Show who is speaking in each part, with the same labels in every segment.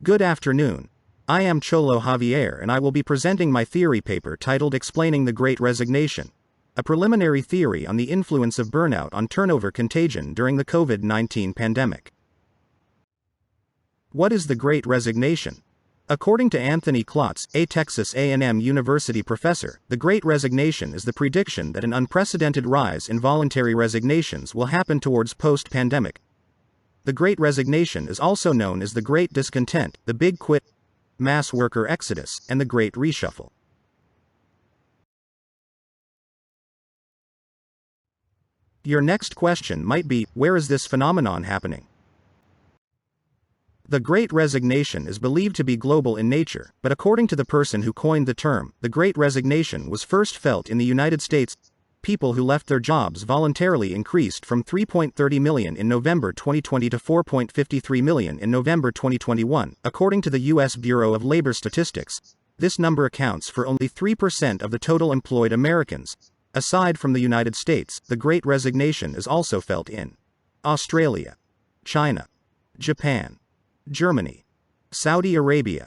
Speaker 1: Good afternoon. I am Cholo Javier and I will be presenting my theory paper titled Explaining the Great Resignation, a preliminary theory on the influence of burnout on turnover contagion during the COVID-19 pandemic. What is the Great Resignation? According to Anthony Klotz, a Texas A&M University professor, the Great Resignation is the prediction that an unprecedented rise in voluntary resignations will happen towards post-pandemic. The Great Resignation is also known as the Great Discontent, the Big Quit, mass worker exodus, and the Great Reshuffle. Your next question might be, where is this phenomenon happening? The Great Resignation is believed to be global in nature, but according to the person who coined the term, the Great Resignation was first felt in the United States. People who left their jobs voluntarily increased from 3.30 million in November 2020 to 4.53 million in November 2021, according to the U.S. Bureau of Labor Statistics. This number accounts for only 3% of the total employed Americans. Aside from the United States, the Great Resignation is also felt in Australia, China, Japan, Germany, Saudi Arabia,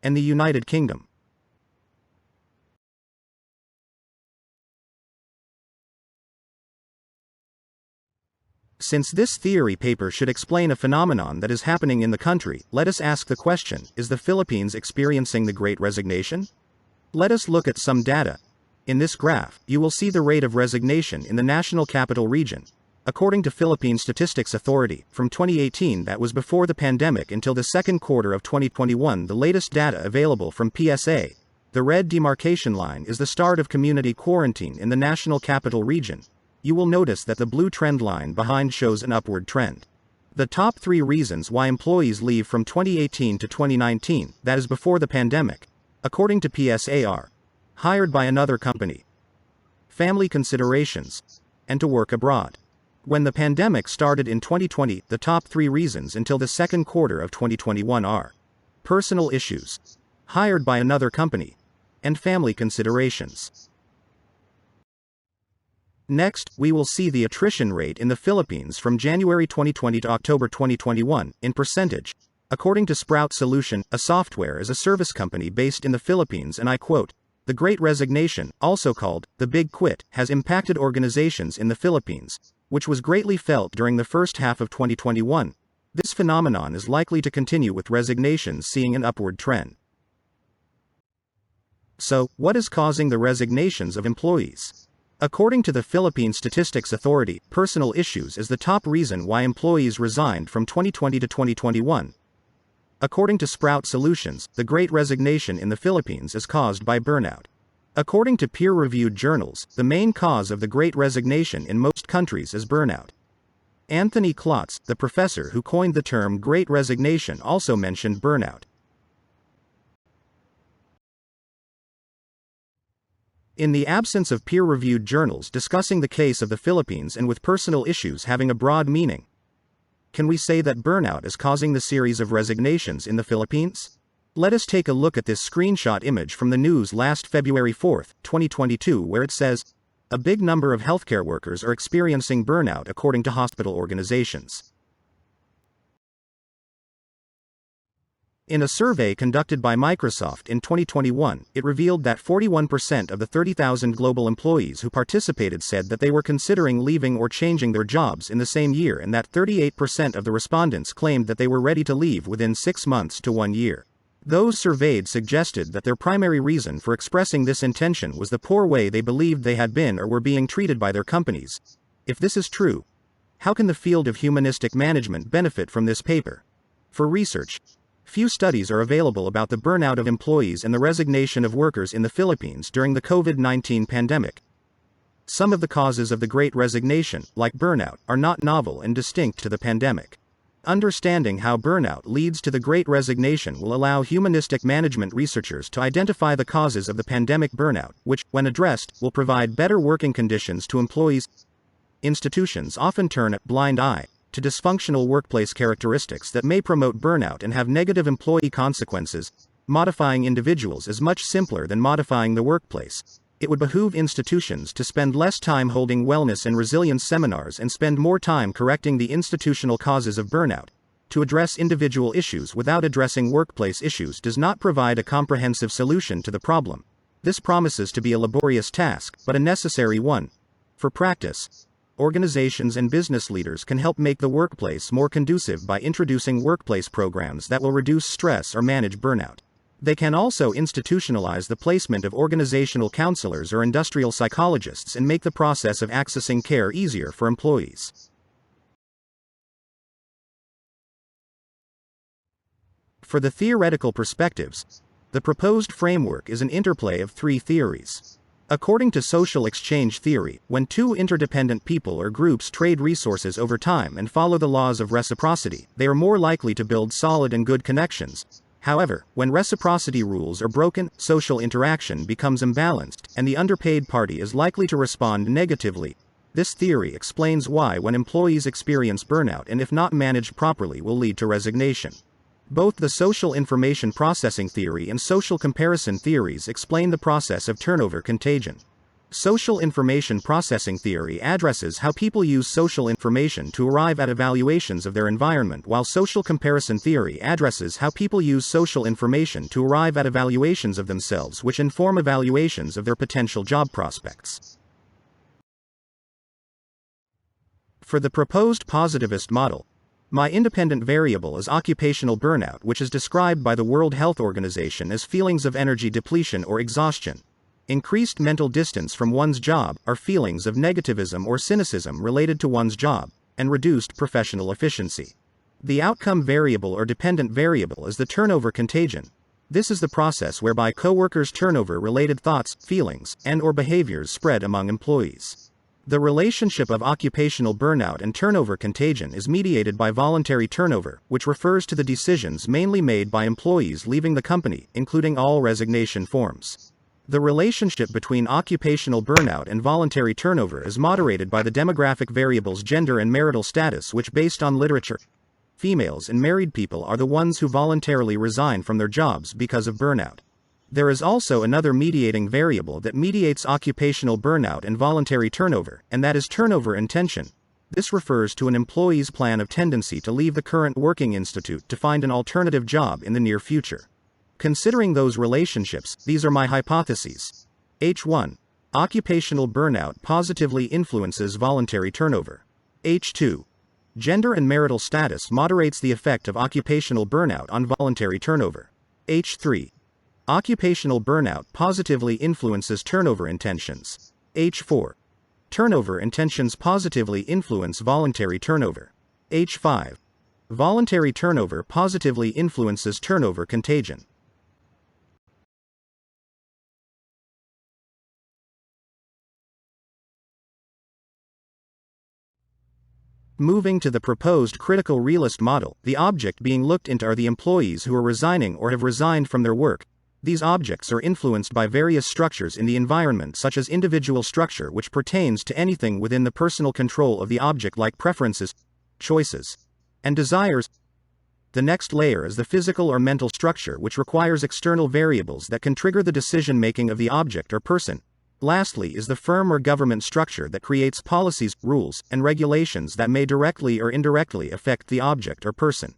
Speaker 1: and the United Kingdom. Since this theory paper should explain a phenomenon that is happening in the country, let us ask the question, is the Philippines experiencing the Great Resignation? Let us look at some data. In this graph, you will see the rate of resignation in the National Capital Region. According to Philippine Statistics Authority, from 2018, that was before the pandemic, until the second quarter of 2021, the latest data available from PSA, the red demarcation line is the start of community quarantine in the National Capital Region. You will notice that the blue trend line behind shows an upward trend. The top 3 reasons why employees leave from 2018 to 2019, that is before the pandemic, according to PSA are: hired by another company, family considerations, and to work abroad. When the pandemic started in 2020, the top 3 reasons until the second quarter of 2021 are personal issues, hired by another company, and family considerations. Next, we will see the attrition rate in the Philippines from January 2020 to October 2021, in percentage. According to Sprout Solution, a software as a service company based in the Philippines, and I quote, "The Great Resignation, also called the Big Quit, has impacted organizations in the Philippines, which was greatly felt during the first half of 2021. This phenomenon is likely to continue with resignations seeing an upward trend." So, what is causing the resignations of employees? According to the Philippine Statistics Authority, personal issues is the top reason why employees resigned from 2020 to 2021. According to Sprout Solutions, the Great Resignation in the Philippines is caused by burnout. According to peer-reviewed journals, the main cause of the Great Resignation in most countries is burnout. Anthony Klotz, the professor who coined the term Great Resignation, also mentioned burnout. In the absence of peer-reviewed journals discussing the case of the Philippines and with personal issues having a broad meaning, can we say that burnout is causing the series of resignations in the Philippines? Let us take a look at this screenshot image from the news last February 4, 2022, where it says, "A big number of healthcare workers are experiencing burnout according to hospital organizations." In a survey conducted by Microsoft in 2021, it revealed that 41% of the 30,000 global employees who participated said that they were considering leaving or changing their jobs in the same year, and that 38% of the respondents claimed that they were ready to leave within 6 months to 1 year. Those surveyed suggested that their primary reason for expressing this intention was the poor way they believed they had been or were being treated by their companies. If this is true, how can the field of humanistic management benefit from this paper? For research, few studies are available about the burnout of employees and the resignation of workers in the Philippines during the COVID-19 pandemic. Some of the causes of the Great Resignation, like burnout, are not novel and distinct to the pandemic. Understanding how burnout leads to the Great Resignation will allow humanistic management researchers to identify the causes of the pandemic burnout, which, when addressed, will provide better working conditions to employees. Institutions often turn a blind eye to dysfunctional workplace characteristics that may promote burnout and have negative employee consequences. Modifying individuals is much simpler than modifying the workplace. It would behoove institutions to spend less time holding wellness and resilience seminars and spend more time correcting the institutional causes of burnout. To address individual issues without addressing workplace issues does not provide a comprehensive solution to the problem. This promises to be a laborious task, but a necessary one. For practice, organizations and business leaders can help make the workplace more conducive by introducing workplace programs that will reduce stress or manage burnout. They can also institutionalize the placement of organizational counselors or industrial psychologists and make the process of accessing care easier for employees. For the theoretical perspectives, the proposed framework is an interplay of three theories. According to social exchange theory, when two interdependent people or groups trade resources over time and follow the laws of reciprocity, they are more likely to build solid and good connections. However, when reciprocity rules are broken, social interaction becomes imbalanced, and the underpaid party is likely to respond negatively. This theory explains why when employees experience burnout and if not managed properly will lead to resignation. Both the social information processing theory and social comparison theories explain the process of turnover contagion. Social information processing theory addresses how people use social information to arrive at evaluations of their environment, while social comparison theory addresses how people use social information to arrive at evaluations of themselves, which inform evaluations of their potential job prospects. For the proposed positivist model, my independent variable is occupational burnout, which is described by the World Health Organization as feelings of energy depletion or exhaustion. Increased mental distance from one's job are feelings of negativism or cynicism related to one's job, and reduced professional efficiency. The outcome variable or dependent variable is the turnover contagion. This is the process whereby coworkers' turnover-related thoughts, feelings, and/or behaviors spread among employees. The relationship of occupational burnout and turnover contagion is mediated by voluntary turnover, which refers to the decisions mainly made by employees leaving the company, including all resignation forms. The relationship between occupational burnout and voluntary turnover is moderated by the demographic variables gender and marital status, which, based on literature, females and married people are the ones who voluntarily resign from their jobs because of burnout. There is also another mediating variable that mediates occupational burnout and voluntary turnover, and that is turnover intention. This refers to an employee's plan of tendency to leave the current working institute to find an alternative job in the near future. Considering those relationships, these are my hypotheses. H1. Occupational burnout positively influences voluntary turnover. H2. Gender and marital status moderates the effect of occupational burnout on voluntary turnover. H3. Occupational burnout positively influences turnover intentions. H4. Turnover intentions positively influence voluntary turnover. H5. Voluntary turnover positively influences turnover contagion. Moving to the proposed critical realist model, the object being looked into are the employees who are resigning or have resigned from their work. These objects are influenced by various structures in the environment, such as individual structure, which pertains to anything within the personal control of the object, like preferences, choices, and desires. The next layer is the physical or mental structure, which requires external variables that can trigger the decision-making of the object or person. Lastly is the firm or government structure that creates policies, rules, and regulations that may directly or indirectly affect the object or person.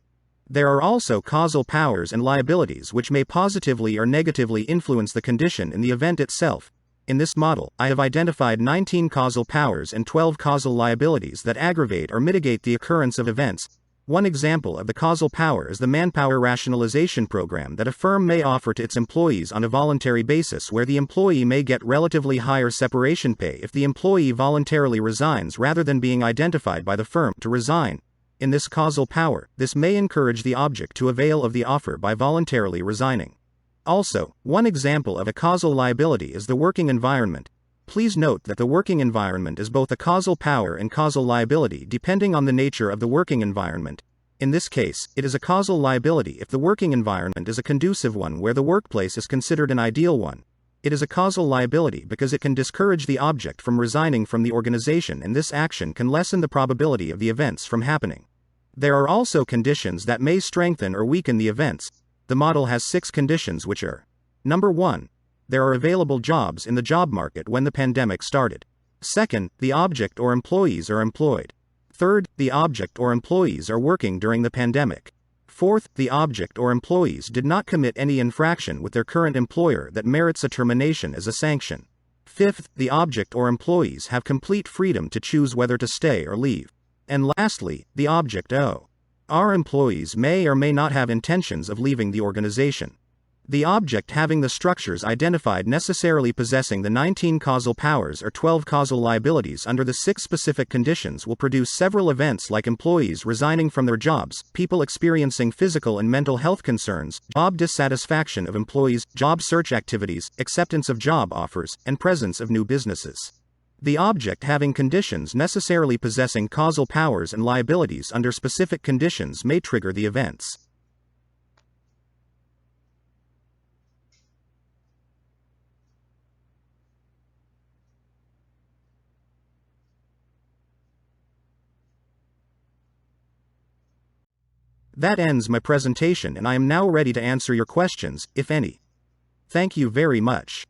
Speaker 1: There are also causal powers and liabilities which may positively or negatively influence the condition in the event itself. In this model, I have identified 19 causal powers and 12 causal liabilities that aggravate or mitigate the occurrence of events. One example of the causal power is the manpower rationalization program that a firm may offer to its employees on a voluntary basis, where the employee may get relatively higher separation pay if the employee voluntarily resigns rather than being identified by the firm to resign. In this causal power, this may encourage the object to avail of the offer by voluntarily resigning. Also, one example of a causal liability is the working environment. Please note that the working environment is both a causal power and causal liability depending on the nature of the working environment. In this case, it is a causal liability if the working environment is a conducive one where the workplace is considered an ideal one. It is a causal liability because it can discourage the object from resigning from the organization, and this action can lessen the probability of the events from happening. There are also conditions that may strengthen or weaken the events. The model has 6 conditions, which are: Number 1. There are available jobs in the job market when the pandemic started. Second, the object or employees are employed. Third, the object or employees are working during the pandemic. Fourth, the object or employees did not commit any infraction with their current employer that merits a termination as a sanction. Fifth, the object or employees have complete freedom to choose whether to stay or leave. And lastly, the object our employees may or may not have intentions of leaving the organization. The object having the structures identified necessarily possessing the 19 causal powers or 12 causal liabilities under the 6 specific conditions will produce several events like employees resigning from their jobs, people experiencing physical and mental health concerns, job dissatisfaction of employees, job search activities, acceptance of job offers, and presence of new businesses. The object having conditions necessarily possessing causal powers and liabilities under specific conditions may trigger the events. That ends my presentation, and I am now ready to answer your questions, if any. Thank you very much.